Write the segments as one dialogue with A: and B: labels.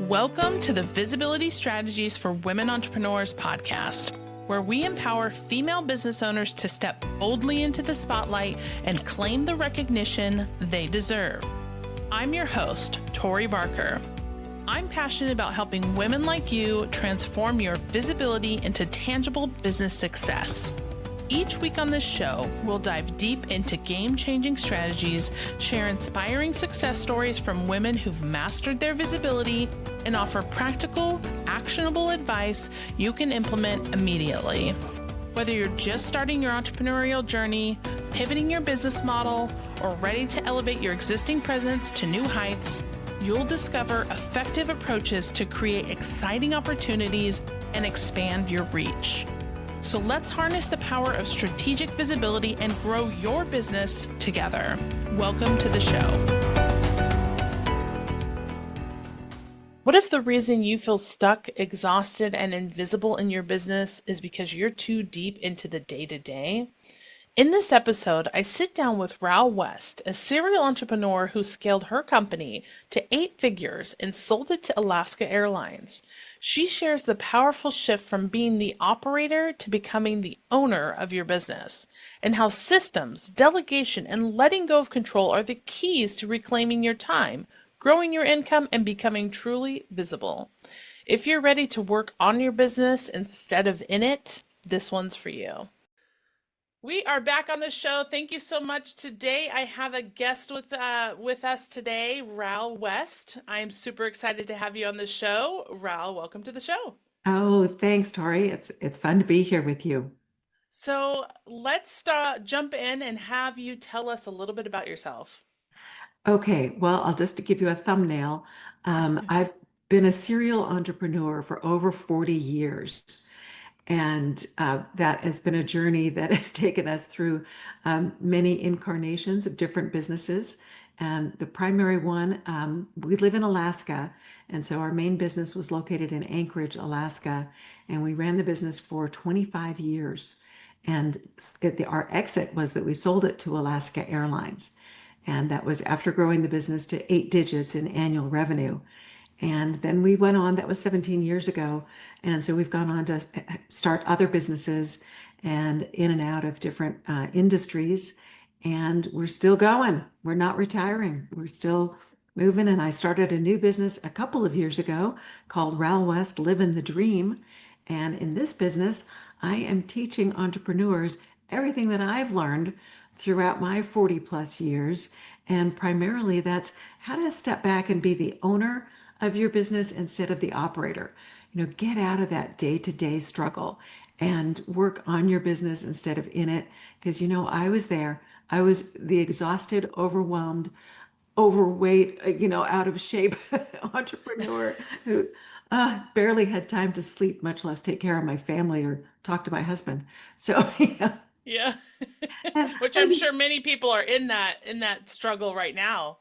A: Welcome to the Visibility Strategies for Women Entrepreneurs podcast, where we empower female business owners to step boldly into the spotlight and claim the recognition they deserve. I'm your host, Tori Barker. I'm passionate about helping women like you transform your visibility into tangible business success. Each week on this show, we'll dive deep into game-changing strategies, share inspiring success stories from women who've mastered their visibility, and offer practical, actionable advice you can implement immediately. Whether you're just starting your entrepreneurial journey, pivoting your business model, or ready to elevate your existing presence to new heights, you'll discover effective approaches to create exciting opportunities and expand your reach. So let's harness the power of strategic visibility and grow your business together. Welcome to the show. What if the reason you feel stuck, exhausted, and invisible in your business is because you're too deep into the day-to-day? In this episode, I sit down with Ral West, a serial entrepreneur who scaled her company to 8 figures and sold it to Alaska Airlines. She shares the powerful shift from being the operator to becoming the owner of your business, and how systems, delegation, and letting go of control are the keys to reclaiming your time, growing your income, and becoming truly visible. If you're ready to work on your business instead of in it, this one's for you. We are back on the show. Thank you so much. Today, I have a guest with us today, Ral West. I'm super excited to have you on the show. Ral, welcome to the show.
B: Oh, thanks, Tori. It's fun to be here with you.
A: So let's jump in and have you tell us a little bit about yourself.
B: Okay, well, I'll just give you a thumbnail. I've been a serial entrepreneur for over 40 years. And that has been a journey that has taken us through many incarnations of different businesses. And the primary one, we live in Alaska. And so our main business was located in Anchorage, Alaska. And we ran the business for 25 years. And our exit was that we sold it to Alaska Airlines. And that was after growing the business to 8 digits in annual revenue. And then we went on, that was 17 years ago. And so we've gone on to start other businesses and in and out of different industries. And we're still going. We're not retiring. We're still moving. And I started a new business a couple of years ago called Ral West, Livin the Dream. And in this business, I am teaching entrepreneurs everything that I've learned throughout my 40 plus years. And primarily that's how to step back and be the owner of your business instead of the operator. Get out of that day-to-day struggle and work on your business instead of in it. Because, I was there. I was the exhausted, overwhelmed, overweight, out of shape entrepreneur who barely had time to sleep, much less take care of my family or talk to my husband. So,
A: Yeah. Which I'm sure many people are in that struggle right now.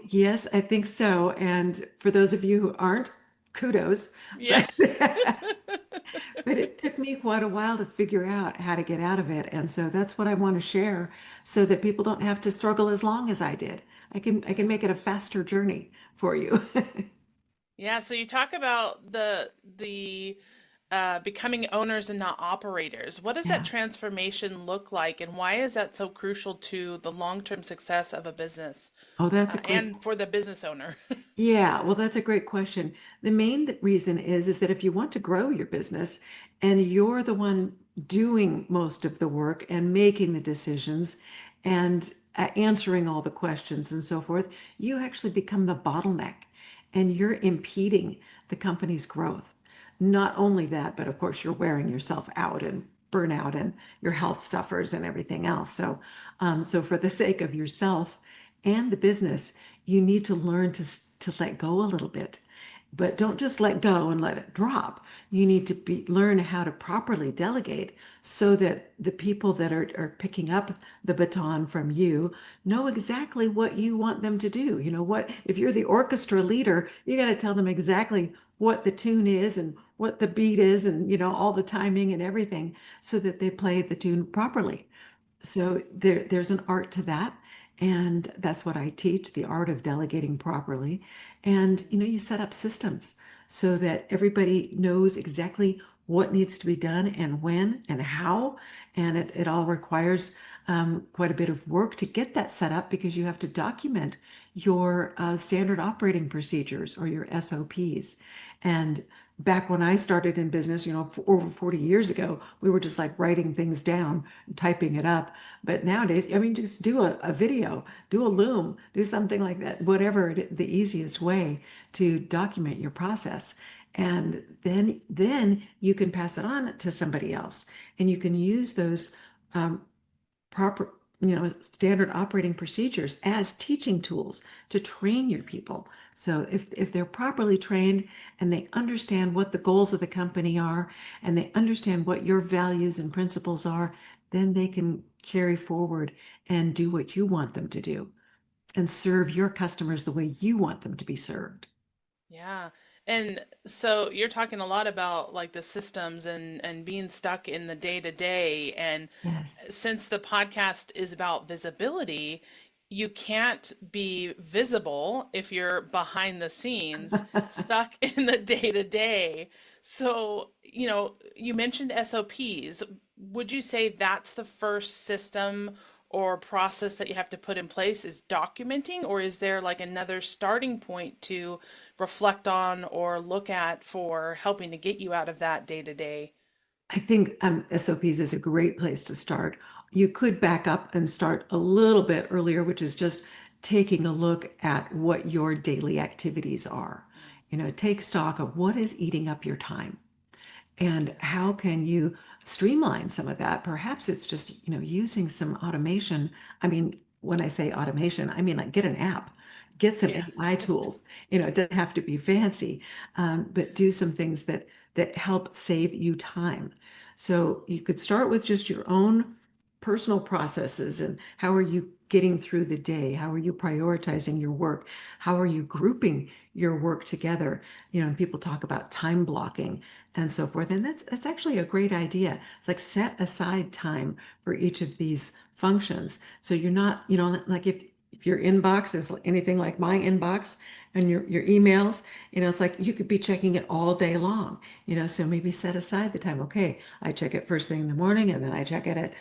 B: Yes, I think so. And for those of you who aren't, kudos.
A: Yeah.
B: But it took me quite a while to figure out how to get out of it. And so that's what I want to share so that people don't have to struggle as long as I did. I can make it a faster journey for you.
A: Yeah, so you talk about the becoming owners and not operators. What does that
B: Yeah.
A: transformation look like, and why is that so crucial to the long-term success of a business
B: Oh, that's a great.
A: and for the business owner?
B: Yeah, well, that's a great question. The main reason is that if you want to grow your business and you're the one doing most of the work and making the decisions and answering all the questions and so forth, you actually become the bottleneck and you're impeding the company's growth. Not only that, but of course, you're wearing yourself out and burnout and your health suffers and everything else. So for the sake of yourself and the business, you need to learn to let go a little bit. But don't just let go and let it drop. You need to learn how to properly delegate so that the people that are picking up the baton from you know exactly what you want them to do. If you're the orchestra leader, you got to tell them exactly what the tune is and what the beat is and, all the timing and everything so that they play the tune properly. So there's an art to that. And that's what I teach, the art of delegating properly. And, you set up systems so that everybody knows exactly what needs to be done and when and how. And it all requires quite a bit of work to get that set up because you have to document your standard operating procedures or your SOPs. And back when I started in business, over 40 years ago, we were just like writing things down, typing it up. But nowadays, I mean, just do a video, do a Loom, do something like that, whatever the easiest way to document your process. And then you can pass it on to somebody else, and you can use those um, proper, standard operating procedures as teaching tools to train your people. So if they're properly trained and they understand what the goals of the company are and they understand what your values and principles are, then they can carry forward and do what you want them to do and serve your customers the way you want them to be served.
A: Yeah. And so you're talking a lot about like the systems and being stuck in the day to day. And
B: Yes.
A: since the podcast is about visibility, you can't be visible if you're behind the scenes, stuck in the day to day. So, you mentioned SOPs. Would you say that's the first system or process that you have to put in place is documenting, or is there like another starting point to reflect on or look at for helping to get you out of that day to day?
B: I think SOPs is a great place to start. You could back up and start a little bit earlier, which is just taking a look at what your daily activities are. Take stock of what is eating up your time. And how can you streamline some of that? Perhaps it's just, using some automation. I mean, when I say automation, I mean like get an app, get some
A: Yeah.
B: AI tools. It doesn't have to be fancy, but do some things that help save you time. So you could start with just your own personal processes and how are you getting through the day? How are you prioritizing your work? How are you grouping your work together? And people talk about time blocking and so forth. And that's actually a great idea. It's like set aside time for each of these functions. So you're not, like if your inbox is anything like my inbox and your emails, it's like you could be checking it all day long, so maybe set aside the time. Okay, I check it first thing in the morning and then I check it at,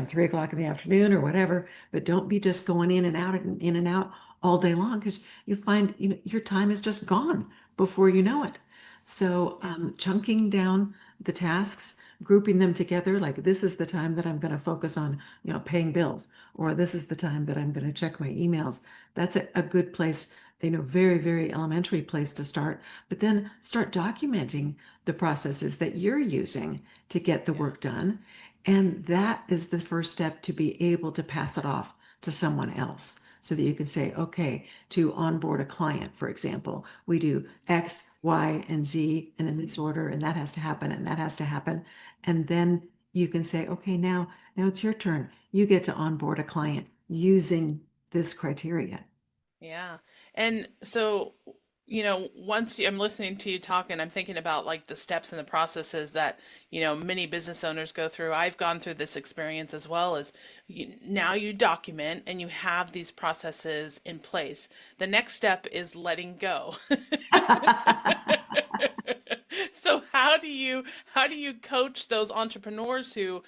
B: 3 o'clock in the afternoon or whatever, but don't be just going in and out and in and out all day long because you find, your time is just gone before you know it. So
A: Yeah.
B: chunking down the tasks, grouping them together, like this is the time that I'm going to focus on, paying bills, or this is the time that I'm going to check my emails. That's a good place, very, very elementary place to start. But then start documenting the processes that you're using to get the
A: Yeah.
B: work done. And that is the first step to be able to pass it off to someone else so that you can say, okay, to onboard a client, for example, we do X, Y, and Z, and in this order, and that has to happen, and that has to happen. And then you can say, okay, now it's your turn. You get to onboard a client using this criteria.
A: Yeah. And so, I'm listening to you talk and I'm thinking about like the steps and the processes that, many business owners go through. I've gone through this experience as well as now you document and you have these processes in place. The next step is letting go. So how do you coach those entrepreneurs who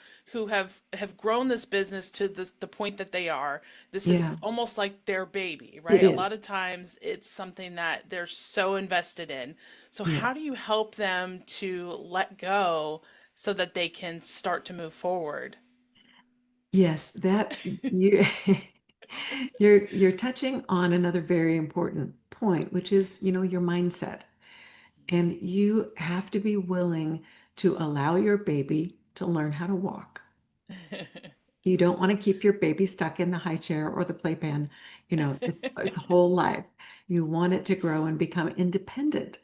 A: have grown this business to the point that they are? This is
B: Yeah,
A: almost like their baby,
B: it
A: right? A lot
B: is.
A: of times it's something that they're so invested in. So how do
B: Yes.
A: you help them to let go so that they can start to move forward?
B: Yes, that you you're touching on another very important point, which is, your mindset. And you have to be willing to allow your baby to learn how to walk. You don't want to keep your baby stuck in the high chair or the playpen, its whole life. You want it to grow and become independent.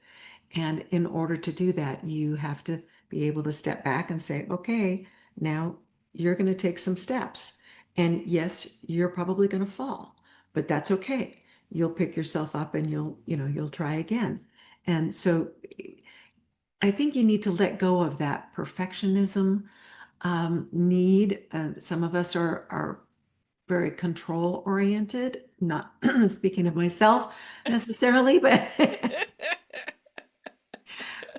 B: And in order to do that, you have to be able to step back and say, okay, now you're going to take some steps. And yes, you're probably going to fall, but that's okay. You'll pick yourself up and you'll try again. And so I think you need to let go of that perfectionism need. Some of us are very control oriented, not speaking of myself necessarily, but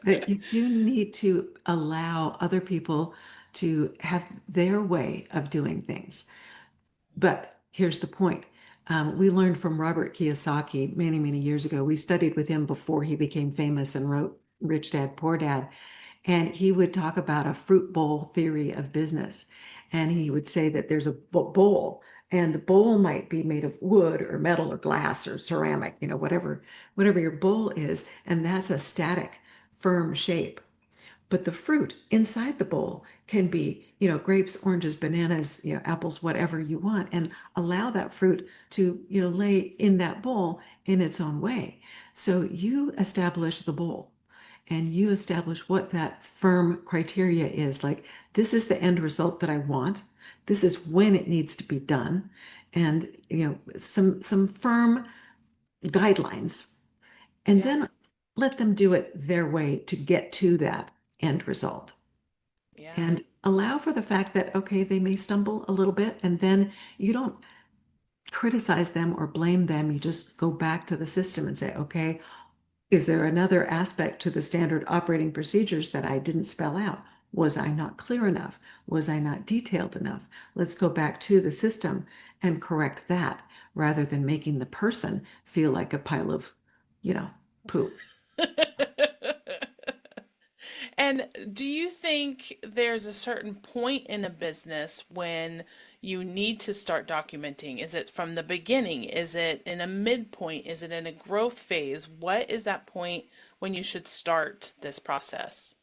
B: that you do need to allow other people to have their way of doing things. But here's the point. We learned from Robert Kiyosaki many, many years ago. We studied with him before he became famous and wrote Rich Dad, Poor Dad. And he would talk about a fruit bowl theory of business. And he would say that there's a bowl, and the bowl might be made of wood or metal or glass or ceramic, whatever your bowl is. And that's a static, firm shape. But the fruit inside the bowl can be, grapes, oranges, bananas, apples, whatever you want, and allow that fruit to, lay in that bowl in its own way. So you establish the bowl and you establish what that firm criteria is. Like, this is the end result that I want. This is when it needs to be done. And, some firm guidelines, and
A: Yeah.
B: then let them do it their way to get to that end result.
A: Yeah.
B: And allow for the fact that, okay, they may stumble a little bit, and then you don't criticize them or blame them. You just go back to the system and say, okay, is there another aspect to the standard operating procedures that I didn't spell out? Was I not clear enough? Was I not detailed enough? Let's go back to the system and correct that rather than making the person feel like a pile of, poop.
A: And do you think there's a certain point in a business when you need to start documenting? Is it from the beginning? Is it in a midpoint? Is it in a growth phase? What is that point when you should start this process?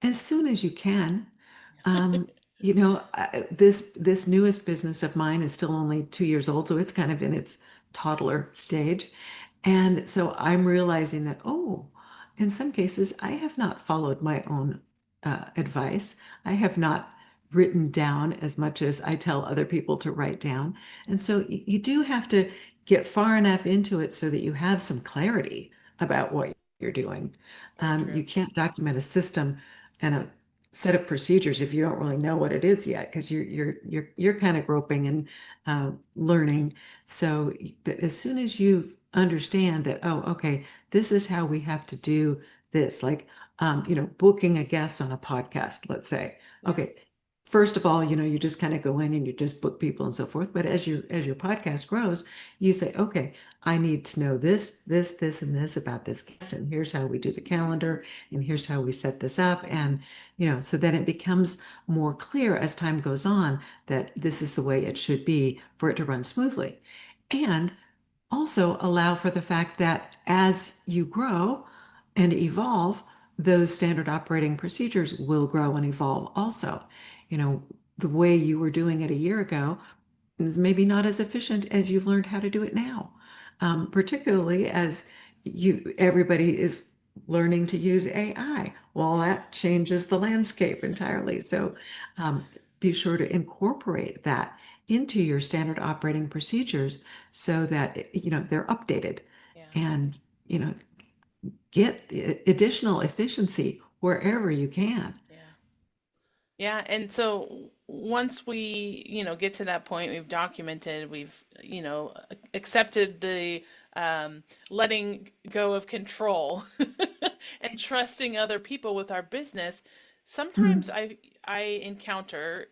B: As soon as you can. This newest business of mine is still only 2 years old, so it's kind of in its toddler stage. And so I'm realizing that, oh, in some cases, I have not followed my own advice. I have not written down as much as I tell other people to write down. And so you do have to get far enough into it so that you have some clarity about what you're doing.
A: Very true.
B: You can't document a system and a set of procedures if you don't really know what it is yet, because you're kind of groping and learning. So as soon as you understand that, oh, okay, this is how we have to do this, like booking a guest on a podcast, let's say.
A: Yeah.
B: Okay, first of all, you just kind of go in and you just book people and so forth. But as your podcast grows, you say, okay, I need to know this, and this about this guest, and here's how we do the calendar, and here's how we set this up, and so then it becomes more clear as time goes on that this is the way it should be for it to run smoothly. And also allow for the fact that as you grow and evolve, those standard operating procedures will grow and evolve also. The way you were doing it a year ago is maybe not as efficient as you've learned how to do it now, particularly as everybody is learning to use AI. Well, that changes the landscape entirely. So be sure to incorporate that into your standard operating procedures so that they're updated,
A: Yeah.
B: and get additional efficiency wherever you can.
A: Yeah. Yeah, and so once we, get to that point, we've documented, we've, accepted the letting go of control and trusting other people with our business. Sometimes
B: Mm.
A: I encounter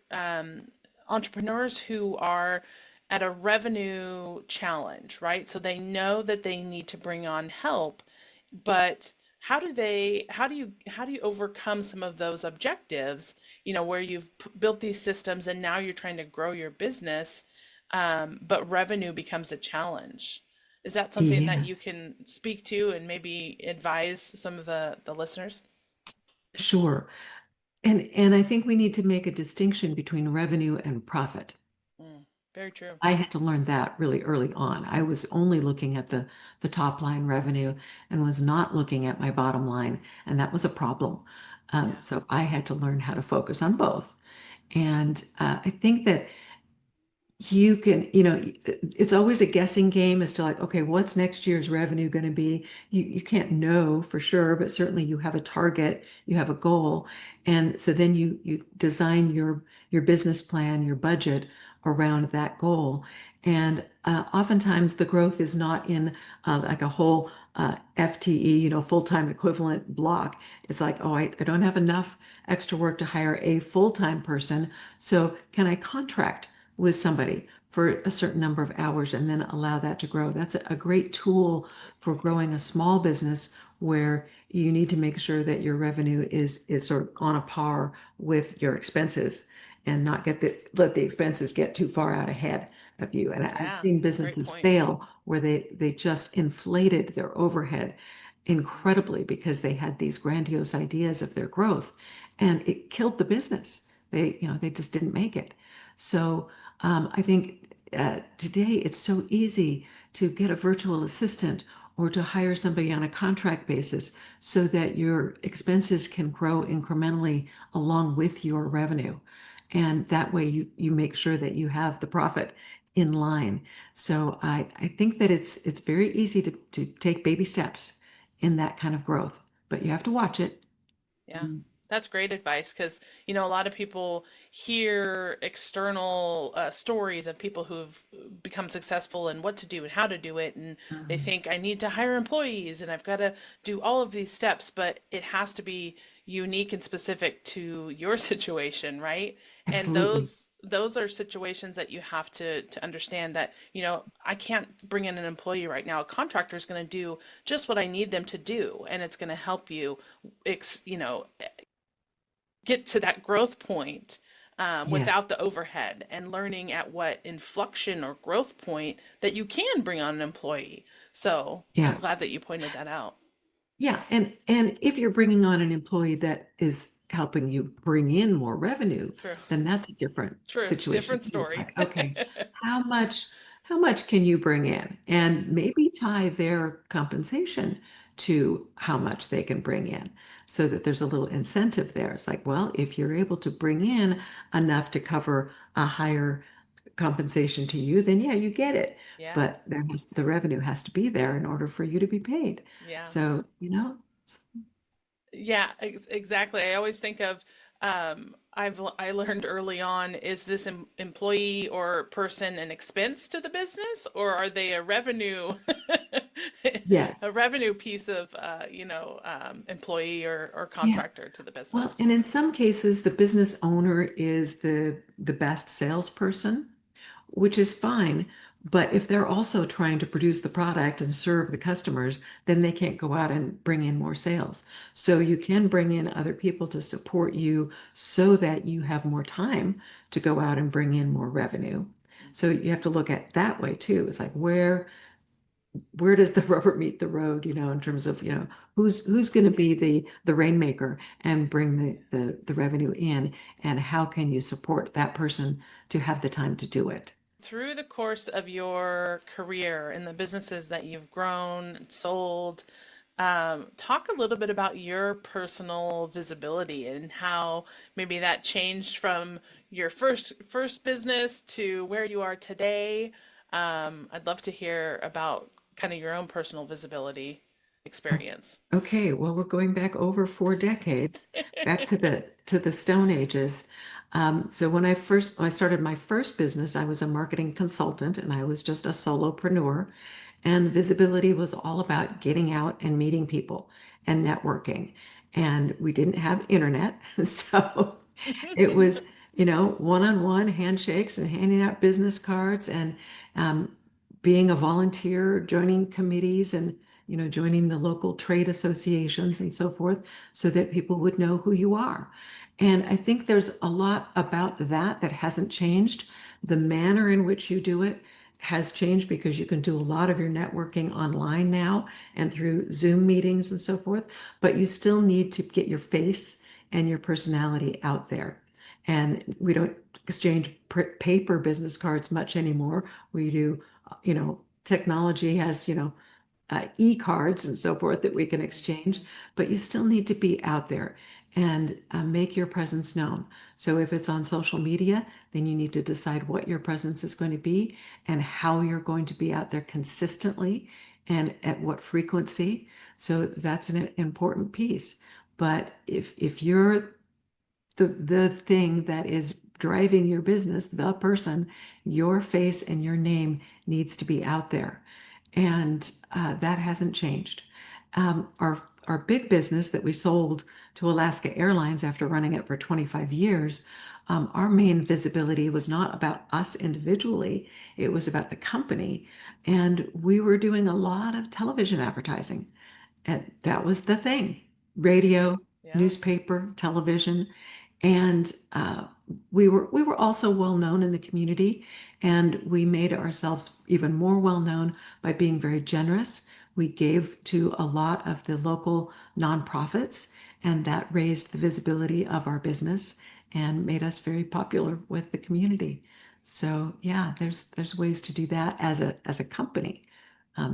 A: entrepreneurs who are at a revenue challenge, right? So they know that they need to bring on help, but how do you overcome some of those objectives, where you've built these systems and now you're trying to grow your business, but revenue becomes a challenge? Is that something that you
B: Yes,
A: can speak to and maybe advise some of the listeners?
B: sure. And I think we need to make a distinction between revenue and profit.
A: Mm, very true.
B: I had to learn that really early on. I was only looking at the top line revenue and was not looking at my bottom line, and that was a problem.
A: Yeah.
B: So I had to learn how to focus on both. And I think that you can, it's always a guessing game as to, like, okay, what's next year's revenue going to be? You can't know for sure, but certainly you have a target, you have a goal. And so then you design your business plan, your budget around that goal. And oftentimes the growth is not in like a whole FTE, full-time equivalent block. It's like, oh, I don't have enough extra work to hire a full-time person. So can I contract with somebody for a certain number of hours and then allow that to grow? That's a great tool for growing a small business where you need to make sure that your revenue is sort of on a par with your expenses and not let the expenses get too far out ahead of you. And I've
A: Yeah,
B: seen
A: great
B: businesses
A: point.
B: fail where they just inflated their overhead incredibly because they had these grandiose ideas of their growth, and it killed the business. They just didn't make it. So I think today it's so easy to get a virtual assistant or to hire somebody on a contract basis so that your expenses can grow incrementally along with your revenue. And that way you make sure that you have the profit in line. So I think that it's very easy to take baby steps in that kind of growth, but you have to watch it.
A: Yeah, that's great advice because, a lot of people hear external stories of people who've become successful and what to do and how to do it. And they
B: Mhm.
A: think, I need to hire employees and I've got to do all of these steps, but it has to be unique and specific to your situation, right? And
B: Absolutely.
A: those are situations that you have to understand that, I can't bring in an employee right now. A contractor is going to do just what I need them to do, and it's going to help you ex, you know, get to that growth point
B: Yes.
A: without the overhead and learning at what inflection or growth point that you can bring on an employee. So I'm
B: Yeah.
A: glad that you pointed that out.
B: Yeah, and if you're bringing on an employee that is helping you bring in more revenue,
A: True,
B: then that's a different
A: true.
B: situation
A: Different
B: too. It's
A: story.
B: like, okay, how much how much can you bring in? And maybe tie their compensation to how much they can bring in so that there's a little incentive there. It's like, well, if you're able to bring in enough to cover a higher compensation to you, then yeah, you get it.
A: Yeah,
B: But the revenue has to be there in order for you to be paid.
A: yeah.
B: So,
A: Yeah, exactly. I always think of I learned early on, is this employee or person an expense to the business, or are they a revenue a
B: yes.
A: revenue piece of employee or
B: Yeah.
A: contractor to the
B: Well,
A: business?
B: and in some cases, the business owner is the best salesperson, which is fine. But if they're also trying to produce the product and serve the customers, then they can't go out and bring in more sales. So you can bring in other people to support you so that you have more time to go out and bring in more revenue. So you have to look at that way too. It's like where does the rubber meet the road, in terms of, who's going to be the rainmaker and bring the revenue in, and how can you support that person to have the time to do it?
A: Through the course of your career in the businesses that you've grown and sold, talk a little bit about your personal visibility and how maybe that changed from your first business to where you are today. I'd love to hear about kind of your own personal visibility experience.
B: Okay, well, we're going back over 4 decades, back to the Stone Ages. So when I started my first business, I was a marketing consultant and I was just a solopreneur. And visibility was all about getting out and meeting people and networking. And we didn't have internet, so it was, one-on-one handshakes and handing out business cards and um, being a volunteer, joining committees and joining the local trade associations and so forth, so that people would know who you are. And I think there's a lot about that hasn't changed. The manner in which you do it has changed because you can do a lot of your networking online now and through Zoom meetings and so forth, but you still need to get your face and your personality out there. And we don't exchange paper business cards much anymore. We do, technology has, e-cards and so forth that we can exchange, but you still need to be out there and make your presence known. So if it's on social media, then you need to decide what your presence is going to be and how you're going to be out there consistently and at what frequency. So that's an important piece. But if you're the thing that is driving your business, the person, your face and your name needs to be out there. And that hasn't changed. Our big business that we sold to Alaska Airlines after running it for 25 years, our main visibility was not about us individually, it was about the company. And we were doing a lot of television advertising. And that was the thing: radio,
A: Yeah.
B: newspaper, television. And we were also well known in the community, and we made ourselves even more well known by being very generous. We gave to a lot of the local nonprofits, and that raised the visibility of our business and made us very popular with the community. So yeah, there's ways to do that as a company.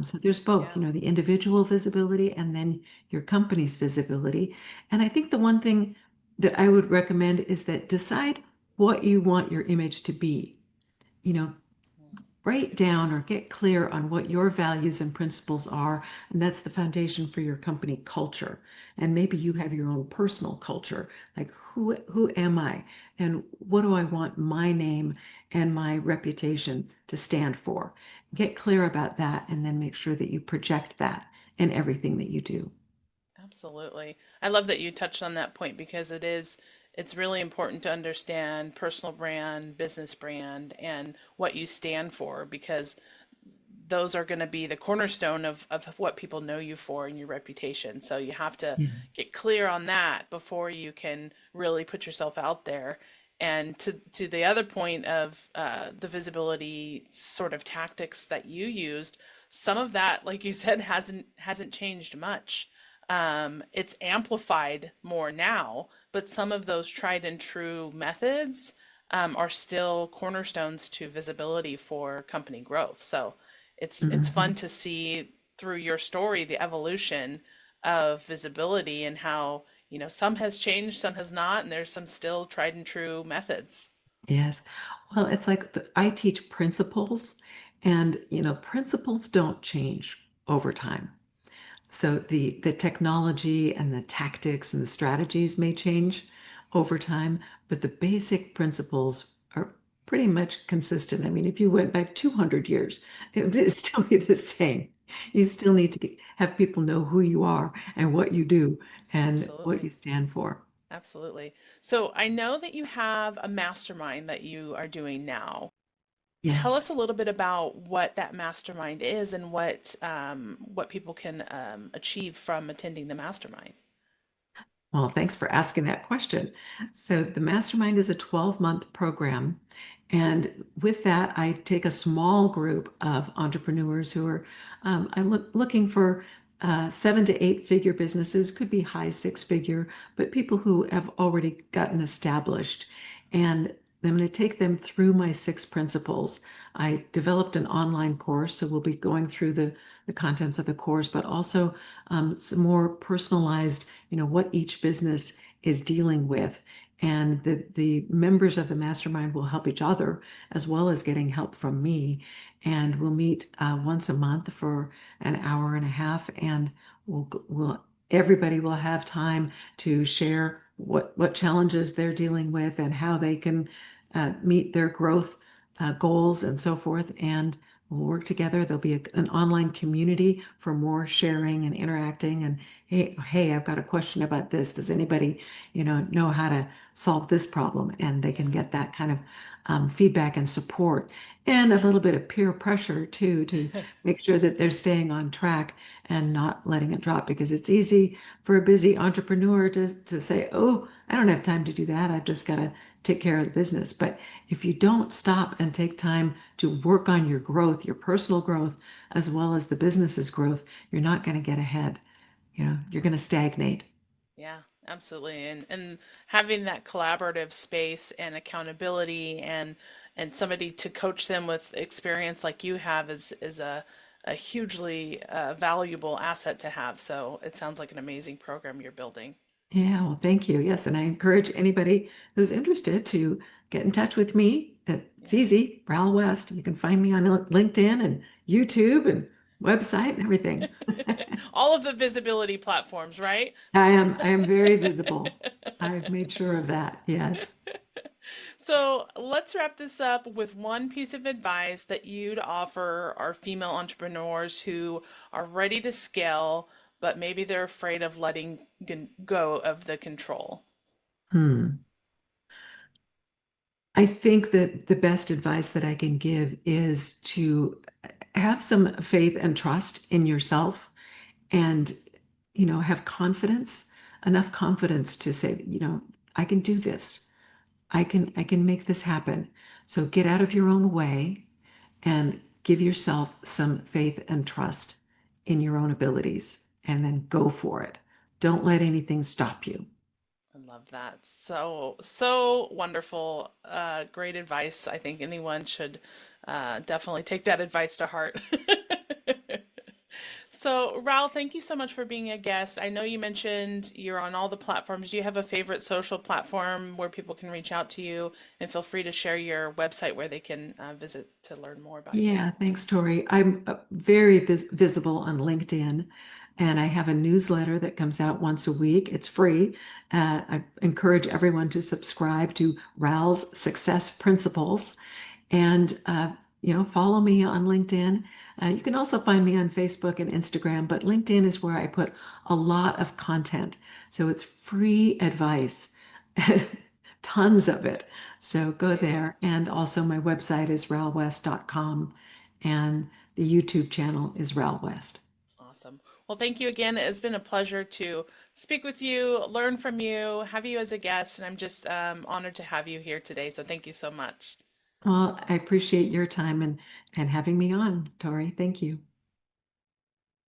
B: So there's both,
A: Yeah.
B: the individual visibility and then your company's visibility. And I think the one thing that I would recommend is that decide what you want your image to be. You know, write down or get clear on what your values and principles are, and that's the foundation for your company culture. And maybe you have your own personal culture, like who am I, and what do I want my name and my reputation to stand for? Get clear about that, and then make sure that you project that in everything that you do.
A: Absolutely. I love that you touched on that point because it's really important to understand personal brand, business brand, and what you stand for because those are going to be the cornerstone of what people know you for and your reputation. So you have to
B: Yeah.
A: get clear on that before you can really put yourself out there. And to the other point of the visibility sort of tactics that you used, some of that, like you said, hasn't changed much. It's amplified more now, but some of those tried and true methods are still cornerstones to visibility for company growth. So it's fun
B: Mhm.
A: to see through your story the evolution of visibility and how, some has changed, some has not, and there's some still tried and true methods.
B: Yes. Well, it's like I teach principles, and principles don't change over time. So the technology and the tactics and the strategies may change over time, but the basic principles are pretty much consistent. I mean, if you went back 200 years, it would still be the same. You still need to have people know who you are and what you do and what
A: Absolutely.
B: you stand for.
A: Absolutely. So I know that you have a mastermind that you are doing now. Tell
B: Yes.
A: us a little bit about what that mastermind is and what people can achieve from attending the mastermind.
B: Well, thanks for asking that question. So, the Mastermind is a 12-month program. And with that, I take a small group of entrepreneurs who are I'm looking for 7 to 8 figure businesses, could be high 6 figure, but people who have already gotten established. And I'm going to take them through my 6 principles. I developed an online course, so we'll be going through the contents of the course, but also some more personalized, what each business is dealing with. And the members of the mastermind will help each other as well as getting help from me. And we'll meet once a month for an hour and a half, and everybody will have time to share what challenges they're dealing with and how they can meet their growth goals and so forth. And we'll work together. There'll be an online community for more sharing and interacting. And hey, I've got a question about this. Does anybody, know how to solve this problem? And they can
A: Yeah.
B: get that kind of feedback and support, and a little bit of peer pressure too, to make sure that they're staying on track and not letting it drop. Because it's easy for a busy entrepreneur to say, "Oh, I don't have time to do that. I've just got to take care of the business." But if you don't stop and take time to work on your growth, your personal growth, as well as the business's growth, you're not going to get ahead. You're going to stagnate.
A: Yeah, absolutely. And having that collaborative space and accountability and somebody to coach them with experience like you have is a hugely valuable asset to have. So it sounds like an amazing program you're building.
B: Yeah, well, thank you. Yes, and I encourage anybody who's interested to get in touch with me. It's
A: Yeah.
B: easy, Ral West. You can find me on LinkedIn and YouTube and website and everything.
A: All of the visibility platforms, right?
B: I am very visible. I've made sure of that. Yes.
A: So let's wrap this up with one piece of advice that you'd offer our female entrepreneurs who are ready to scale, but maybe they're afraid of letting go of the control.
B: Hmm. I think that the best advice that I can give is to have some faith and trust in yourself and, have confidence, enough confidence to say, I can do this. I can make this happen. So get out of your own way and give yourself some faith and trust in your own abilities and then go for it. Don't let anything stop you.
A: I love that. So, so wonderful. Great advice. I think anyone should definitely take that advice to heart. So, Ral, thank you so much for being a guest. I know you mentioned you're on all the platforms. Do you have a favorite social platform where people can reach out to you? And feel free to share your website where they can visit to learn more about you.
B: Yeah, thanks, Tori. I'm very visible on LinkedIn, and I have a newsletter that comes out once a week. It's free. I encourage everyone to subscribe to Ral's Success Principles, and follow me on LinkedIn. You can also find me on Facebook and Instagram, but LinkedIn is where I put a lot of content. So it's free advice, tons of it. So go there. And also my website is ralwest.com and the YouTube channel is Ral West.
A: Awesome. Well, thank you again. It's been a pleasure to speak with you, learn from you, have you as a guest, and I'm just honored to have you here today. So thank you so much.
B: Well, I appreciate your time and having me on, Tori. Thank you.